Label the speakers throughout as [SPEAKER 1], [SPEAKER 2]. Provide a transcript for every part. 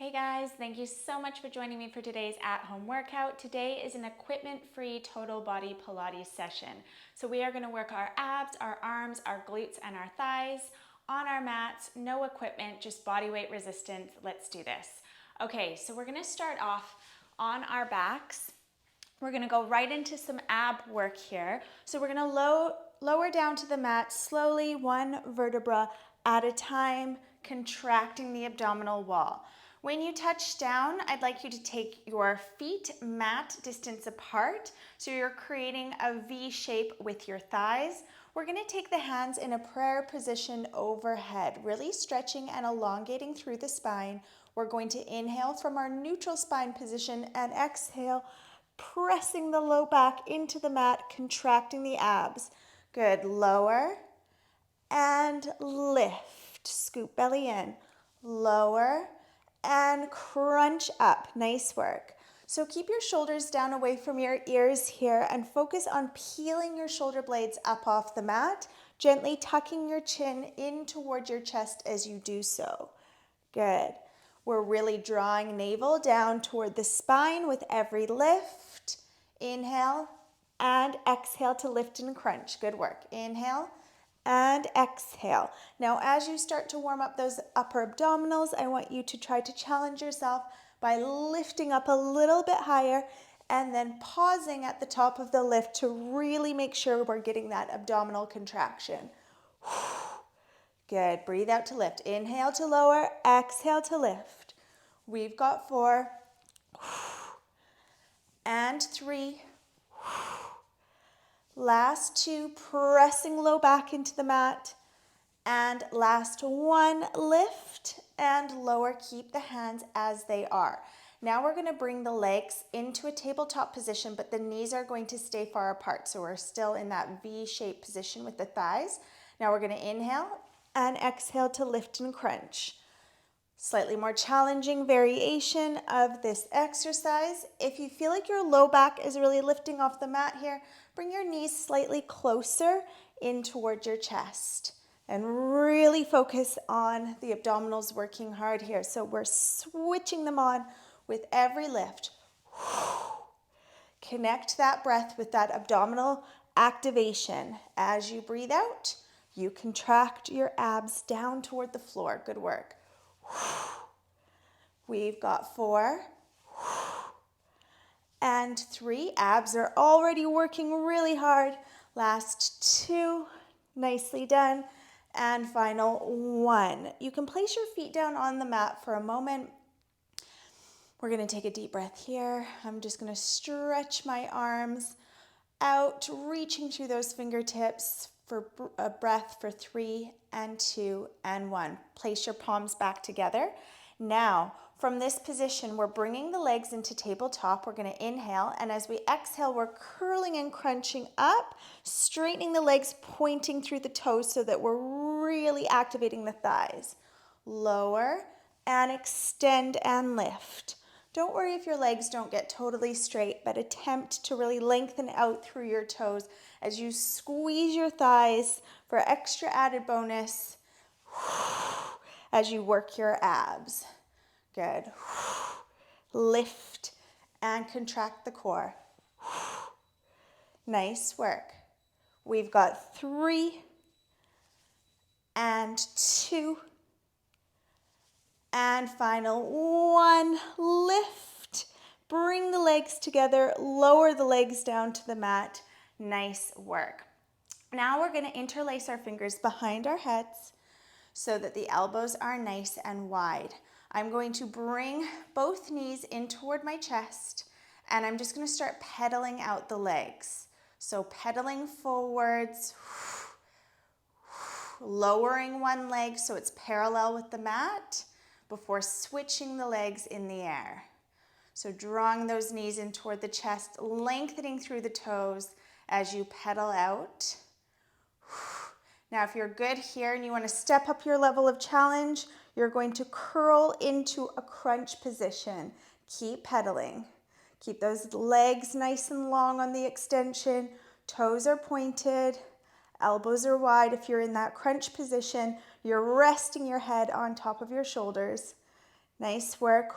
[SPEAKER 1] Hey guys, thank you so much for joining me for today's at-home workout. Today is an equipment-free total body Pilates session. So we are going to work our abs, our arms, our glutes, and our thighs on our mats. No equipment, just body weight resistance. Let's do this. Okay, so we're going to start off on our backs. We're going to go right into some ab work here. So we're going to lower down to the mat slowly, one vertebra at a time, contracting the abdominal wall. When you touch down, I'd like you to take your feet mat distance apart, so you're creating a V shape with your thighs. We're going to take the hands in a prayer position overhead, really stretching and elongating through the spine. We're going to inhale from our neutral spine position and exhale, pressing the low back into the mat, contracting the abs. Good. Lower and lift. Scoop belly in. Lower and crunch up. Nice work. So keep your shoulders down away from your ears here and focus on peeling your shoulder blades up off the mat, gently tucking your chin in toward your chest as you do so. Good. We're really drawing navel down toward the spine with every lift. Inhale and exhale to lift and crunch. Good work. Inhale and exhale. Now, as you start to warm up those upper abdominals, I want you to try to challenge yourself by lifting up a little bit higher and then pausing at the top of the lift to really make sure we're getting that abdominal contraction. Good. Breathe out to lift. Inhale to lower, exhale to lift. We've got 4 and 3. Last 2, pressing low back into the mat. And last 1, lift and lower. Keep the hands as they are. Now we're going to bring the legs into a tabletop position, but the knees are going to stay far apart. So we're still in that V-shaped position with the thighs. Now we're going to inhale and exhale to lift and crunch. Slightly more challenging variation of this exercise. If you feel like your low back is really lifting off the mat here, bring your knees slightly closer in towards your chest and really focus on the abdominals working hard here. So we're switching them on with every lift. Connect that breath with that abdominal activation. As you breathe out, you contract your abs down toward the floor. Good work. We've got 4 and 3. Abs are already working really hard. Last 2. Nicely done. And final 1. You can place your feet down on the mat for a moment. We're going to take a deep breath here. I'm just going to stretch my arms out, reaching through those fingertips for a breath for 3 and 2 and 1. Place your palms back together. Now, from this position, we're bringing the legs into tabletop. We're going to inhale, and as we exhale, we're curling and crunching up, straightening the legs, pointing through the toes so that we're really activating the thighs. Lower and extend and lift. Don't worry if your legs don't get totally straight, but attempt to really lengthen out through your toes as you squeeze your thighs for extra added bonus as you work your abs. Good. Lift and contract the core. Nice work. We've got 3 and 2. And final 1, lift. Bring the legs together, lower the legs down to the mat. Nice work. Now we're going to interlace our fingers behind our heads so that the elbows are nice and wide. I'm going to bring both knees in toward my chest, and I'm just going to start pedaling out the legs. So pedaling forwards, lowering one leg so it's parallel with the mat, before switching the legs in the air. So drawing those knees in toward the chest, lengthening through the toes as you pedal out. Now, if you're good here and you want to step up your level of challenge, you're going to curl into a crunch position. Keep pedaling. Keep those legs nice and long on the extension. Toes are pointed. Elbows are wide. If you're in that crunch position, you're resting your head on top of your shoulders. Nice work.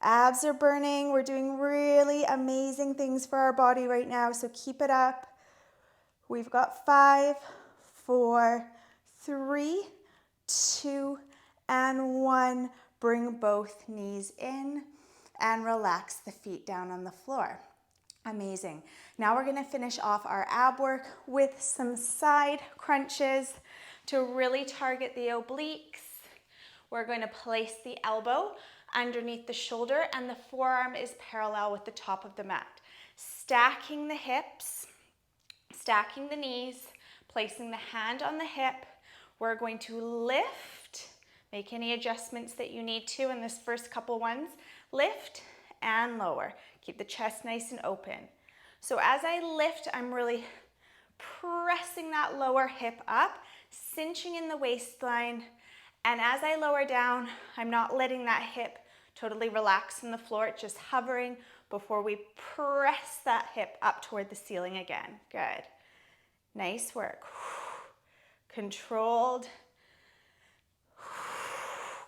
[SPEAKER 1] Abs are burning. We're doing really amazing things for our body right now, so keep it up. We've got 5, 4, 3, 2, and 1. Bring both knees in and relax the feet down on the floor. Amazing. Now we're going to finish off our ab work with some side crunches to really target the obliques. We're going to place the elbow underneath the shoulder and the forearm is parallel with the top of the mat. Stacking the hips, stacking the knees, placing the hand on the hip. We're going to lift, make any adjustments that you need to in this first couple ones. Lift and lower. Keep the chest nice and open. So as I lift, I'm really pressing that lower hip up, cinching in the waistline. And as I lower down, I'm not letting that hip totally relax on the floor. It's just hovering before we press that hip up toward the ceiling again. Good. Nice work. Controlled.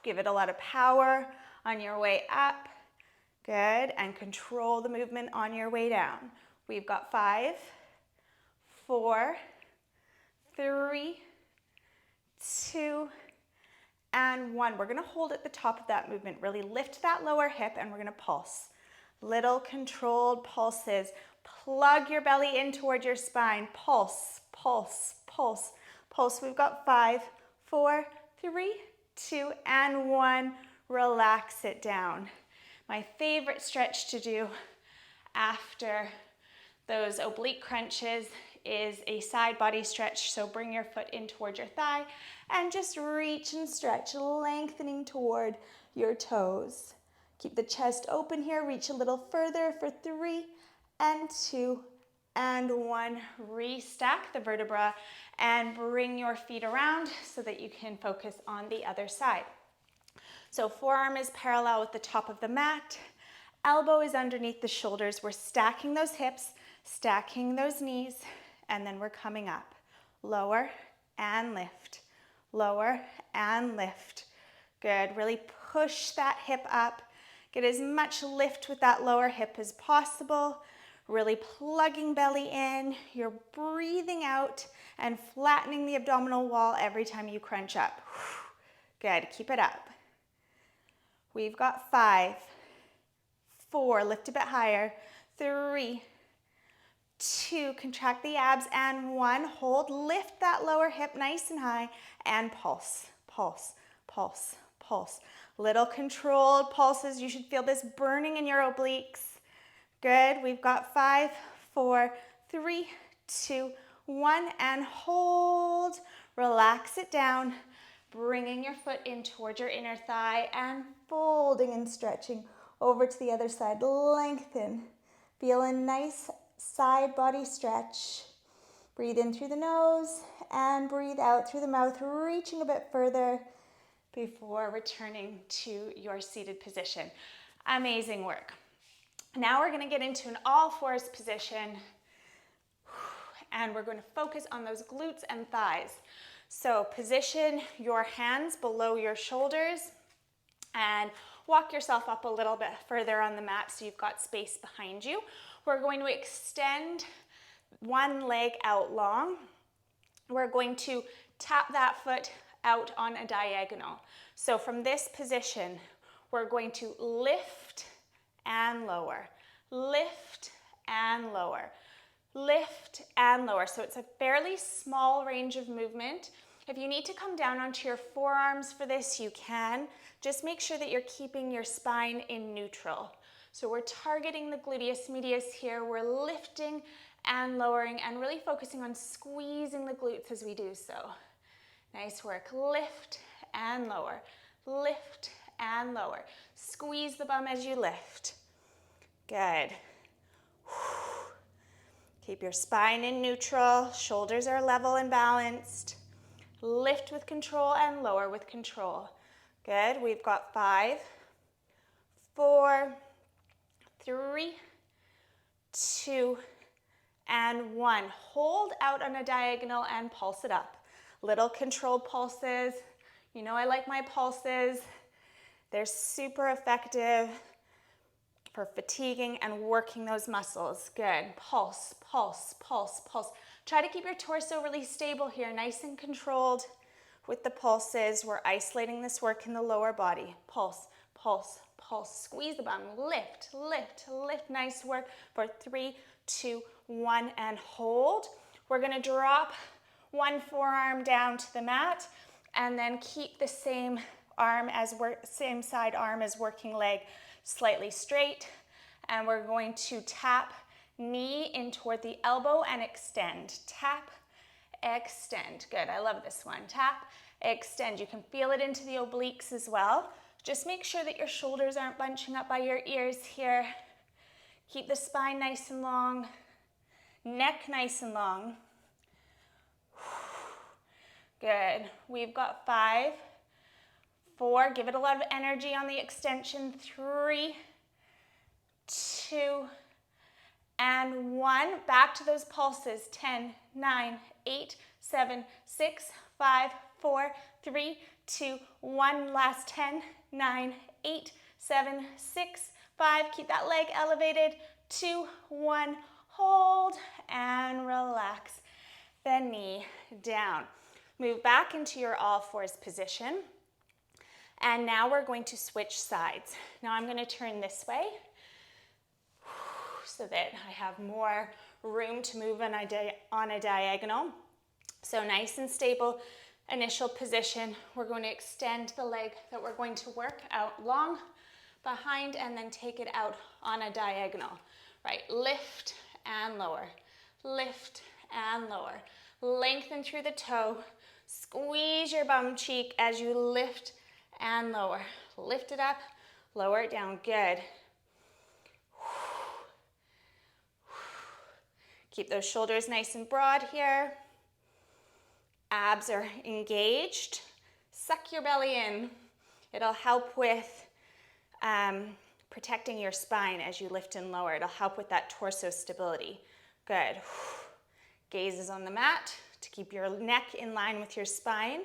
[SPEAKER 1] Give it a lot of power on your way up. Good. And control the movement on your way down. We've got 5, 4, 3, 2, and 1. We're going to hold at the top of that movement. Really lift that lower hip and we're going to pulse. Little controlled pulses. Plug your belly in toward your spine. Pulse, pulse, pulse, pulse. We've got 5, 4, 3, 2, and 1. Relax it down. My favorite stretch to do after those oblique crunches is a side body stretch. So bring your foot in toward your thigh and just reach and stretch, lengthening toward your toes. Keep the chest open here. Reach a little further for 3 and 2 and 1. Restack the vertebra and bring your feet around so that you can focus on the other side. So forearm is parallel with the top of the mat. Elbow is underneath the shoulders. We're stacking those hips, stacking those knees, and then we're coming up. Lower and lift. Lower and lift. Good. Really push that hip up. Get as much lift with that lower hip as possible. Really plugging belly in. You're breathing out and flattening the abdominal wall every time you crunch up. Good. Keep it up. We've got 5, 4, lift a bit higher, 3, 2, contract the abs, and 1, hold, lift that lower hip nice and high, and pulse, pulse, pulse, pulse. Little controlled pulses. You should feel this burning in your obliques. Good. We've got 5, 4, 3, 2, 1, and hold. Relax it down. Bringing your foot in towards your inner thigh and folding and stretching over to the other side. Lengthen. Feel a nice side body stretch. Breathe in through the nose and breathe out through the mouth, reaching a bit further before returning to your seated position. Amazing work. Now we're going to get into an all fours position and we're going to focus on those glutes and thighs. So position your hands below your shoulders and walk yourself up a little bit further on the mat so you've got space behind you. We're going to extend one leg out long. We're going to tap that foot out on a diagonal. So from this position, we're going to lift and lower, lift and lower. Lift and lower. So it's a fairly small range of movement. If you need to come down onto your forearms for this, you can. Just make sure that you're keeping your spine in neutral. So we're targeting the gluteus medius here. We're lifting and lowering and really focusing on squeezing the glutes as we do so. Nice work. Lift and lower. Lift and lower. Squeeze the bum as you lift. Good. Keep your spine in neutral, shoulders are level and balanced. Lift with control and lower with control. Good, we've got 5, 4, 3, 2, and 1. Hold out on a diagonal and pulse it up. Little controlled pulses. You know I like my pulses. They're super effective for fatiguing and working those muscles. Good. Pulse, pulse, pulse, pulse. Try to keep your torso really stable here, nice and controlled with the pulses. We're isolating this work in the lower body. Pulse, pulse, pulse. Squeeze the bum. Lift, lift, lift. Nice work for 3, 2, 1, and hold. We're going to drop one forearm down to the mat and then keep the same side arm as working leg slightly straight, and we're going to tap knee in toward the elbow and extend. Tap, extend. Good, I love this one. Tap, extend. You can feel it into the obliques as well. Just make sure that your shoulders aren't bunching up by your ears here. Keep the spine nice and long, neck nice and long. Good. We've got 5, 4, give it a lot of energy on the extension. 3, 2, and 1. Back to those pulses. 10, 9, 8, 7, 6, 5, 4, 3, 2, 1. Last 10, 9, 8, 7, 6, 5. Keep that leg elevated. 2, 1. Hold and relax the knee down. Move back into your all fours position. And now we're going to switch sides. Now I'm going to turn this way so that I have more room to move on a diagonal. So nice and stable initial position. We're going to extend the leg that we're going to work out long behind and then take it out on a diagonal. Right, lift and lower, lift and lower. Lengthen through the toe. Squeeze your bum cheek as you lift and lower. Lift it up, lower it down. Good. Keep those shoulders nice and broad here. Abs are engaged. Suck your belly in. It'll help with protecting your spine as you lift and lower. It'll help with that torso stability. Good. Gaze is on the mat to keep your neck in line with your spine.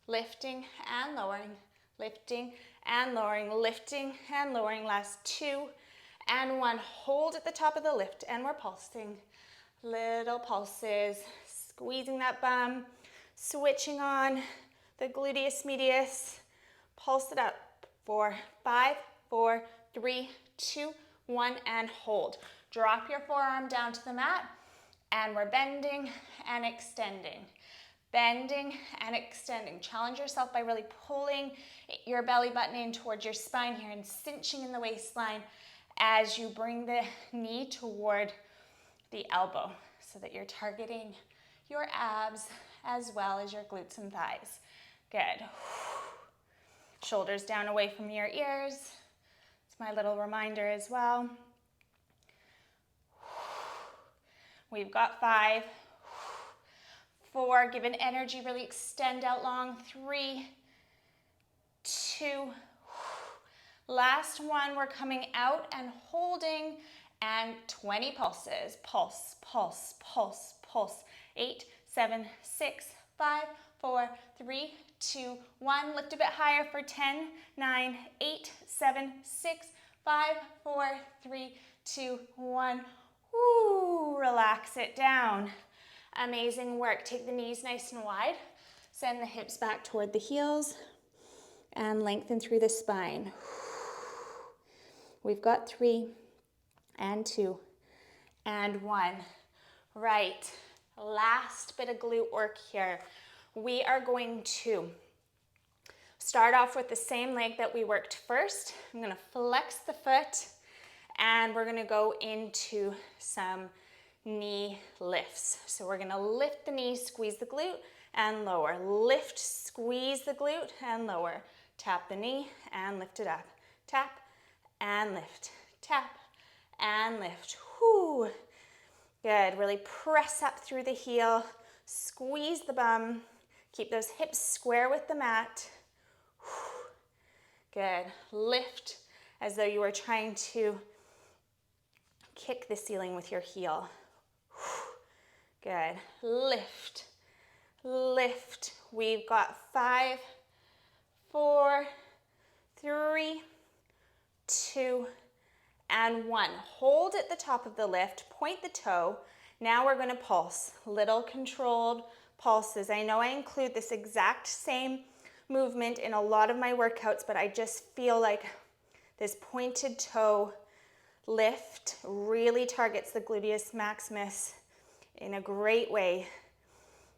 [SPEAKER 1] Lifting and lowering, lifting and lowering, lifting and lowering. Last 2 and 1. Hold at the top of the lift and we're pulsing. Little pulses, squeezing that bum, switching on the gluteus medius. Pulse it up for 5, 4, 3, 2, 1, and hold. Drop your forearm down to the mat, and we're bending and extending. Bending and extending. Challenge yourself by really pulling your belly button in towards your spine here and cinching in the waistline as you bring the knee toward the elbow so that you're targeting your abs as well as your glutes and thighs. Good. Shoulders down away from your ears. It's my little reminder as well. We've got 5, 4, give it energy, really extend out long. 3, 2, last 1, we're coming out and holding, and 20 pulses. Pulse, pulse, pulse, pulse. 8, 7, 6, 5, 4, 3, 2, 1. Lift a bit higher for 10, 9, 8, 7, 6, 5, 4, 3, 2, 1. Woo, relax it down. Amazing work. Take the knees nice and wide. Send the hips back toward the heels and lengthen through the spine. We've got 3 and 2 and 1. Right, last bit of glute work here. We are going to start off with the same leg that we worked first. I'm going to flex the foot and we're going to go into some knee lifts. So we're going to lift the knee, squeeze the glute and lower. Lift, squeeze the glute and lower. Tap the knee and lift it up. Tap and lift. Tap and lift. Whoo. Good. Really press up through the heel. Squeeze the bum. Keep those hips square with the mat. Good. Lift as though you were trying to kick the ceiling with your heel. Good. Lift. Lift. We've got 5, 4, 3, and 1. Hold at the top of the lift, point the toe. Now we're going to pulse, little controlled pulses. I know I include this exact same movement in a lot of my workouts, but I just feel like this pointed toe lift really targets the gluteus maximus in a great way.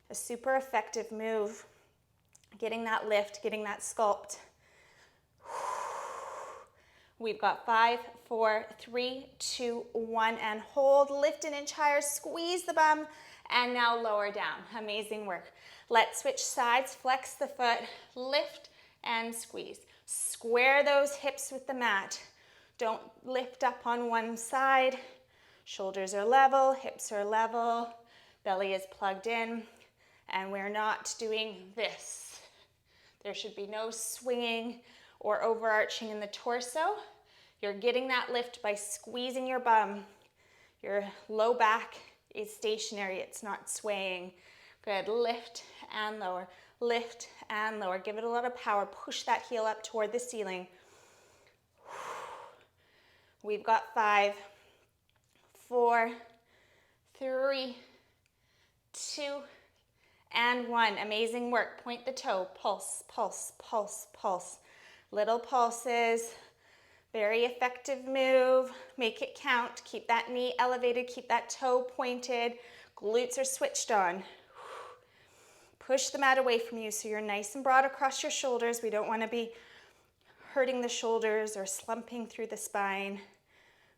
[SPEAKER 1] A super effective move. Getting that lift, getting that sculpt. We've got 5, 4, 3, 2, 1, and hold. Lift an inch higher, squeeze the bum, and now lower down. Amazing work. Let's switch sides, flex the foot, lift and squeeze. Square those hips with the mat. Don't lift up on one side. Shoulders are level, hips are level, belly is plugged in, and we're not doing this. There should be no swinging or overarching in the torso. You're getting that lift by squeezing your bum. Your low back is stationary, it's not swaying. Good, lift and lower, lift and lower. Give it a lot of power, push that heel up toward the ceiling. We've got 5, 4, 3, 2, and 1. Amazing work. Point the toe, pulse, pulse, pulse, pulse. Little pulses, very effective move. Make it count. Keep that knee elevated, keep that toe pointed. Glutes are switched on. Push the mat away from you so you're nice and broad across your shoulders. We don't want to be hurting the shoulders or slumping through the spine.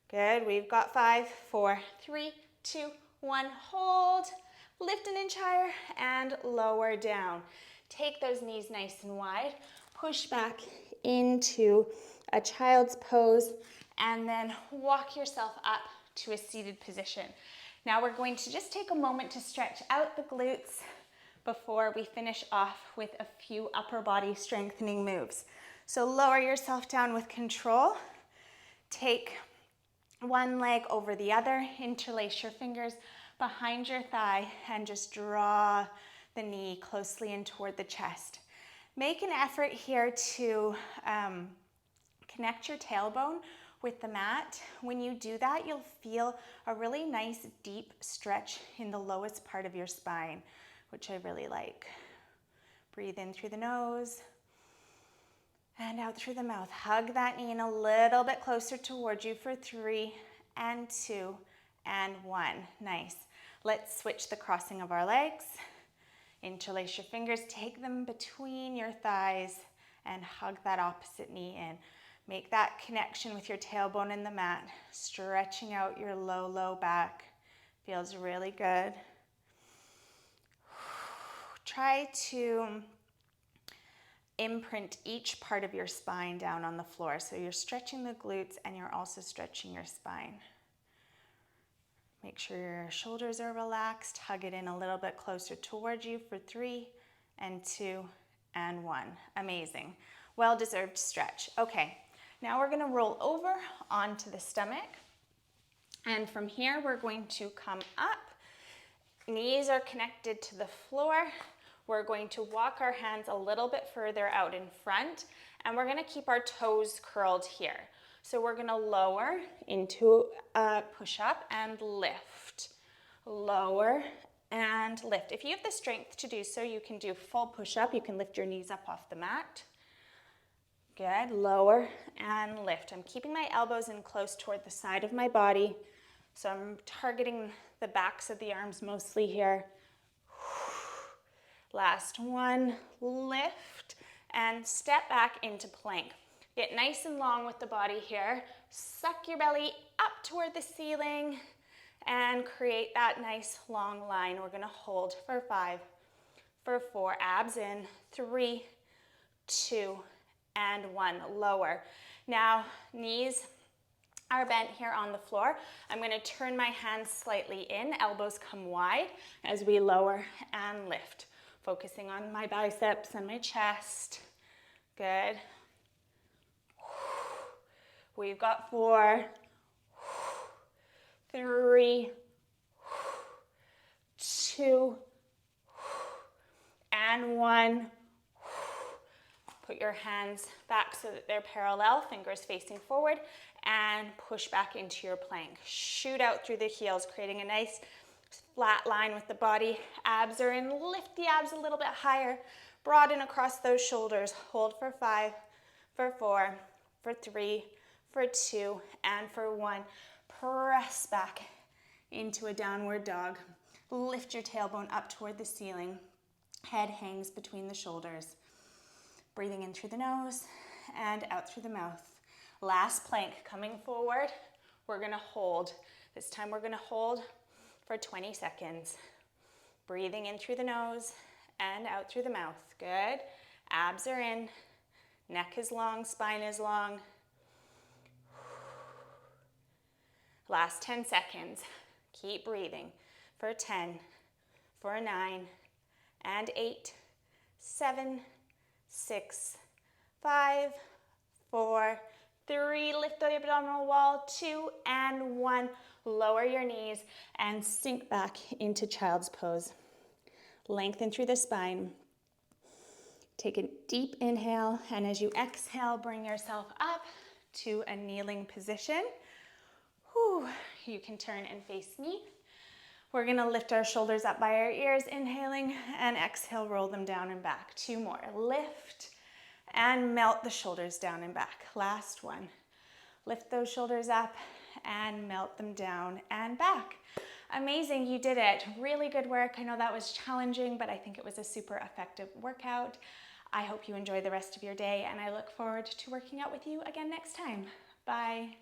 [SPEAKER 1] Good. We've got 5, 4, 3, 2, 1. Hold. Lift an inch higher and lower down. Take those knees nice and wide. Push back into a child's pose and then walk yourself up to a seated position. Now we're going to just take a moment to stretch out the glutes before we finish off with a few upper body strengthening moves. So lower yourself down with control. Take one leg over the other, interlace your fingers behind your thigh and just draw the knee closely in toward the chest. Make an effort here to connect your tailbone with the mat. When you do that, you'll feel a really nice deep stretch in the lowest part of your spine, which I really like. Breathe in through the nose and out through the mouth. Hug that knee in a little bit closer towards you for 3 and 2 and 1. Nice. Let's switch the crossing of our legs. Interlace your fingers, take them between your thighs and hug that opposite knee in. Make that connection with your tailbone in the mat, stretching out your low back. Feels really good. Try to imprint each part of your spine down on the floor. So you're stretching the glutes and you're also stretching your spine. Make sure your shoulders are relaxed. Hug it in a little bit closer towards you for 3 and 2 and 1. Amazing. Well-deserved stretch. Okay, now we're gonna roll over onto the stomach. And from here, we're going to come up. Knees are connected to the floor. We're going to walk our hands a little bit further out in front, and we're gonna keep our toes curled here. So we're gonna lower into a push-up and lift. Lower and lift. If you have the strength to do so, you can do full push-up. You can lift your knees up off the mat. Good, lower and lift. I'm keeping my elbows in close toward the side of my body. So I'm targeting the backs of the arms mostly here. Last one, lift and step back into plank. Get nice and long with the body here. Suck your belly up toward the ceiling and create that nice long line. We're gonna hold for 5, for 4, abs in, 3, 2, and 1, lower. Now, knees are bent here on the floor. I'm gonna turn my hands slightly in, elbows come wide as we lower and lift. Focusing on my biceps and my chest. Good. We've got 4, 3, 2, and 1. Put your hands back so that they're parallel, fingers facing forward, and push back into your plank. Shoot out through the heels, creating a nice flat line with the body. Abs are in. Lift the abs a little bit higher. Broaden across those shoulders. Hold for 5, for 4, for 3, for 2, and for 1. Press back into a downward dog. Lift your tailbone up toward the ceiling. Head hangs between the shoulders. Breathing in through the nose and out through the mouth. Last plank, coming forward. We're gonna hold. This time we're gonna hold for 20 seconds. Breathing in through the nose and out through the mouth. Good. Abs are in. Neck is long, spine is long. Last 10 seconds. Keep breathing for 10, for 9, and 8, 7, 6, 5, 4, 3, lift the abdominal wall, 2, and 1. Lower your knees and sink back into child's pose. Lengthen through the spine. Take a deep inhale, and as you exhale, bring yourself up to a kneeling position. Whew. You can turn and face me. We're gonna lift our shoulders up by our ears, inhaling, and exhale, roll them down and back. 2 more. Lift and melt the shoulders down and back. Last one. Lift those shoulders up and melt them down and back. Amazing, you did it. Really good work. I know that was challenging, but I think it was a super effective workout. I hope you enjoy the rest of your day, and I look forward to working out with you again next time. Bye.